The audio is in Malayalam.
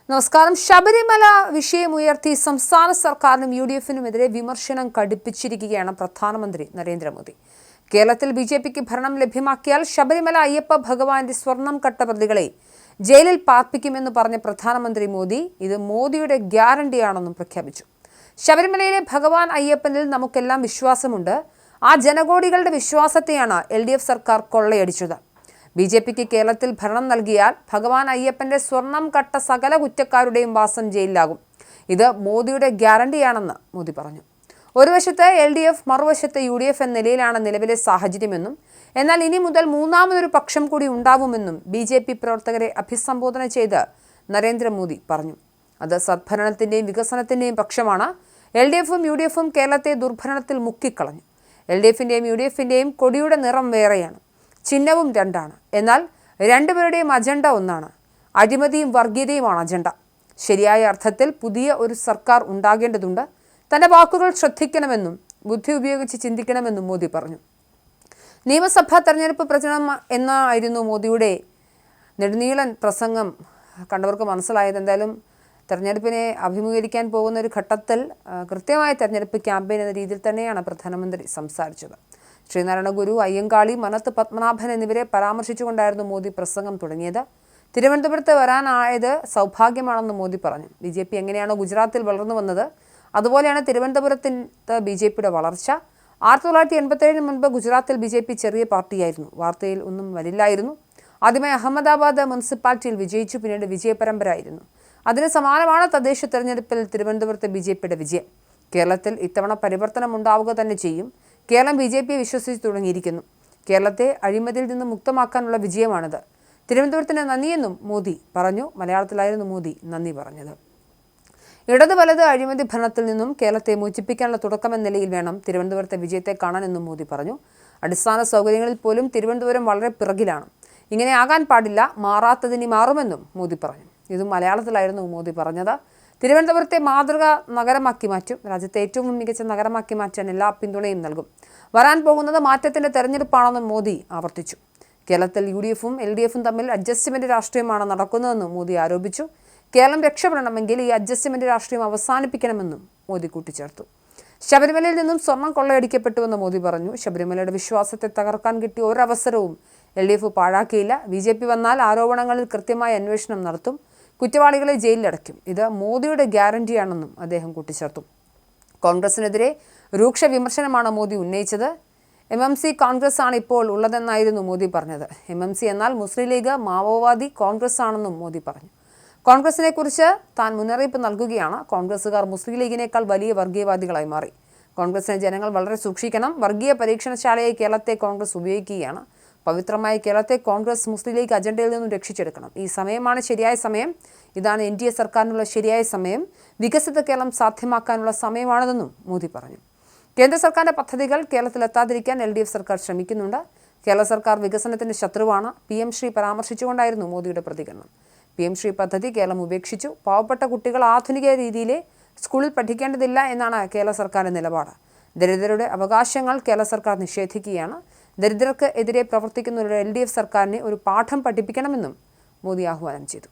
നമസ്കാരം. ശബരിമല വിഷയമുയർത്തി സംസ്ഥാന സർക്കാരിനും UDF-നുമെതിരെ വിമർശനം കടുപ്പിച്ചിരിക്കുകയാണ് പ്രധാനമന്ത്രി നരേന്ദ്രമോദി. കേരളത്തിൽ BJP-ക്ക് ഭരണം ലഭ്യമാക്കിയാൽ ശബരിമല അയ്യപ്പ ഭഗവാന്റെ സ്വർണം കട്ട പ്രതികളെ ജയിലിൽ പാർപ്പിക്കുമെന്ന് പറഞ്ഞ പ്രധാനമന്ത്രി മോദി ഇത് മോദിയുടെ ഗ്യാരണ്ടിയാണെന്നും പ്രഖ്യാപിച്ചു. ശബരിമലയിലെ ഭഗവാൻ അയ്യപ്പനിൽ നമുക്കെല്ലാം വിശ്വാസമുണ്ട്. ആ ജനകോടികളുടെ വിശ്വാസത്തെയാണ് LDF സർക്കാർ കൊള്ളയടിച്ചത്. BJP-ക്ക് കേരളത്തിൽ ഭരണം നൽകിയാൽ ഭഗവാൻ അയ്യപ്പന്റെ സ്വർണം കട്ട സകല കുറ്റക്കാരുടെയും വാസം ജയിലിലാകും. ഇത് മോദിയുടെ ഗ്യാരണ്ടിയാണെന്ന് മോദി പറഞ്ഞു. ഒരു വശത്ത് LDF, മറുവശത്ത് UDF എന്ന നിലയിലാണ് നിലവിലെ സാഹചര്യമെന്നും എന്നാൽ ഇനി മുതൽ മൂന്നാമതൊരു പക്ഷം കൂടി ഉണ്ടാവുമെന്നും BJP പ്രവർത്തകരെ അഭിസംബോധന ചെയ്ത് നരേന്ദ്രമോദി പറഞ്ഞു. അത് സദ്ഭരണത്തിന്റെയും വികസനത്തിന്റെയും പക്ഷമാണ്. LDF-ഉം UDF-ഉം കേരളത്തെ ദുർഭരണത്തിൽ മുക്കിക്കളഞ്ഞു. LDF-ന്റെയും UDF-ന്റെയും കൊടിയുടെ നിറം വേറെയാണ്, ചിഹ്നവും രണ്ടാണ്. എന്നാൽ രണ്ടുപേരുടെയും അജണ്ട ഒന്നാണ്. അഴിമതിയും വർഗീയതയുമാണ് അജണ്ട. ശരിയായ അർത്ഥത്തിൽ പുതിയ ഒരു സർക്കാർ ഉണ്ടാകേണ്ടതുണ്ട്. തന്റെ വാക്കുകൾ ശ്രദ്ധിക്കണമെന്നും ബുദ്ധി ഉപയോഗിച്ച് ചിന്തിക്കണമെന്നും മോദി പറഞ്ഞു. നിയമസഭാ തെരഞ്ഞെടുപ്പ് പ്രചരണം എന്നായിരുന്നു മോദിയുടെ നെടുനീളൻ പ്രസംഗം. കണ്ടവർക്ക് മനസ്സിലായത് എന്തായാലും തെരഞ്ഞെടുപ്പിനെ അഭിമുഖീകരിക്കാൻ പോകുന്ന ഒരു ഘട്ടത്തിൽ കൃത്യമായ തെരഞ്ഞെടുപ്പ് ക്യാമ്പയിൻ എന്ന രീതിയിൽ തന്നെയാണ് പ്രധാനമന്ത്രി സംസാരിച്ചത്. ശ്രീനാരായണ ഗുരു, അയ്യങ്കാളി, മനത്ത് പത്മനാഭൻ എന്നിവരെ പരാമർശിച്ചുകൊണ്ടായിരുന്നു മോദി പ്രസംഗം തുടങ്ങിയത്. തിരുവനന്തപുരത്ത് വരാനായത് സൗഭാഗ്യമാണെന്ന് മോദി പറഞ്ഞു. BJP എങ്ങനെയാണോ ഗുജറാത്തിൽ വളർന്നു വന്നത് അതുപോലെയാണ് തിരുവനന്തപുരത്ത് BJP-യുടെ വളർച്ച. 1987 മുൻപ് ഗുജറാത്തിൽ BJP ചെറിയ പാർട്ടിയായിരുന്നു, വാർത്തയിൽ ഒന്നും വരില്ലായിരുന്നു. ആദ്യമായി അഹമ്മദാബാദ് മുനിസിപ്പാലിറ്റിയിൽ വിജയിച്ചു, പിന്നീട് വിജയപരമ്പര ആയിരുന്നു. അതിന് സമാനമാണ് തദ്ദേശ തെരഞ്ഞെടുപ്പിൽ തിരുവനന്തപുരത്തെ BJP-യുടെ വിജയം. കേരളത്തിൽ ഇത്തവണ പരിവർത്തനം ഉണ്ടാവുക തന്നെ ചെയ്യും. കേരളം BJP-യെ വിശ്വസിച്ച് തുടങ്ങിയിരിക്കുന്നു. കേരളത്തെ അഴിമതിയിൽ നിന്ന് മുക്തമാക്കാനുള്ള വിജയമാണിത്. തിരുവനന്തപുരത്തിന് നന്ദിയെന്നും മോദി പറഞ്ഞു. മലയാളത്തിലായിരുന്നു മോദി നന്ദി പറഞ്ഞത്. ഇടത് വലത് അഴിമതി ഭരണത്തിൽ നിന്നും കേരളത്തെ മോചിപ്പിക്കാനുള്ള തുടക്കമെന്ന നിലയിൽ വേണം തിരുവനന്തപുരത്തെ വിജയത്തെ കാണാനെന്നും മോദി പറഞ്ഞു. അടിസ്ഥാന സൗകര്യങ്ങളിൽ പോലും തിരുവനന്തപുരം വളരെ പിറകിലാണ്. ഇങ്ങനെ ആകാൻ പാടില്ല, മാറാത്തതിനി മാറുമെന്നും മോദി പറഞ്ഞു. ഇതും മലയാളത്തിലായിരുന്നു മോദി പറഞ്ഞത്. തിരുവനന്തപുരത്തെ മാതൃക നഗരമാക്കി മാറ്റും. രാജ്യത്തെ ഏറ്റവും മികച്ച നഗരമാക്കി മാറ്റാൻ എല്ലാ പിന്തുണയും നൽകും. വരാൻ പോകുന്നത് മാറ്റത്തിന്റെ തെരഞ്ഞെടുപ്പാണെന്നും മോദി ആവർത്തിച്ചു. കേരളത്തിൽ UDF-ഉം LDF-ഉം തമ്മിൽ അഡ്ജസ്റ്റ്മെന്റ് രാഷ്ട്രീയമാണ് നടക്കുന്നതെന്നും മോദി ആരോപിച്ചു. കേരളം രക്ഷപ്പെടണമെങ്കിൽ ഈ അഡ്ജസ്റ്റ്മെന്റ് രാഷ്ട്രീയം അവസാനിപ്പിക്കണമെന്നും മോദി കൂട്ടിച്ചേർത്തു. ശബരിമലയിൽ നിന്നും സ്വർണം കൊള്ളയടിക്കപ്പെട്ടുവെന്ന് മോദി പറഞ്ഞു. ശബരിമലയുടെ വിശ്വാസത്തെ തകർക്കാൻ കിട്ടിയ ഒരവസരവും LDF പാഴാക്കിയില്ല. BJP വന്നാൽ ആരോപണങ്ങളിൽ കൃത്യമായ അന്വേഷണം നടത്തും, കുറ്റവാളികളെ ജയിലിലടയ്ക്കും. ഇത് മോദിയുടെ ഗ്യാരണ്ടിയാണെന്നും അദ്ദേഹം കൂട്ടിച്ചേർത്തു. കോൺഗ്രസിനെതിരെ രൂക്ഷ വിമർശനമാണ് മോദി ഉന്നയിച്ചത്. MMC കോൺഗ്രസ് ആണ് ഇപ്പോൾ ഉള്ളതെന്നായിരുന്നു മോദി പറഞ്ഞത്. MMC എന്നാൽ മുസ്ലിം ലീഗ്, മാവോവാദി കോൺഗ്രസ് ആണെന്നും മോദി പറഞ്ഞു. കോൺഗ്രസിനെ കുറിച്ച് താൻ മുന്നറിയിപ്പ് നൽകുകയാണ്. കോൺഗ്രസുകാർ മുസ്ലിം ലീഗിനേക്കാൾ വലിയ വർഗീയവാദികളായി മാറി. കോൺഗ്രസിനെ ജനങ്ങൾ വളരെ സൂക്ഷിക്കണം. വർഗീയ പരീക്ഷണശാലയായി കേരളത്തെ കോൺഗ്രസ് ഉപയോഗിക്കുകയാണ്. പവിത്രമായ കേരളത്തെ കോൺഗ്രസ് മുസ്ലിം ലീഗ് അജണ്ടയിൽ നിന്നും രക്ഷിച്ചെടുക്കണം. ഈ സമയമാണ് ശരിയായ സമയം. ഇതാണ് NDA സർക്കാരിനുള്ള ശരിയായ സമയം. വികസിത കേരളം സാധ്യമാക്കാനുള്ള സമയമാണിതെന്നും മോദി പറഞ്ഞു. കേന്ദ്ര സർക്കാരിന്റെ പദ്ധതികൾ കേരളത്തിലെത്താതിരിക്കാൻ LDF സർക്കാർ ശ്രമിക്കുന്നുണ്ട്. കേരള സർക്കാർ വികസനത്തിന്റെ ശത്രുവാണ്. PM ശ്രീ പരാമർശിച്ചുകൊണ്ടായിരുന്നു മോദിയുടെ പ്രതികരണം. PM ശ്രീ പദ്ധതി കേരളം ഉപേക്ഷിച്ചു. പാവപ്പെട്ട കുട്ടികൾ ആധുനിക രീതിയിലെ സ്കൂളിൽ പഠിക്കേണ്ടതില്ല എന്നാണ് കേരള സർക്കാരിന്റെ നിലപാട്. ദരിദ്രരുടെ അവകാശങ്ങൾ കേരള സർക്കാർ നിഷേധിക്കുകയാണ്. ദരിദ്രർക്ക് എതിരെ പ്രവർത്തിക്കുന്ന ഒരു LDF സർക്കാരിനെ ഒരു പാഠം പഠിപ്പിക്കണമെന്നും മോദി ആഹ്വാനം ചെയ്തു.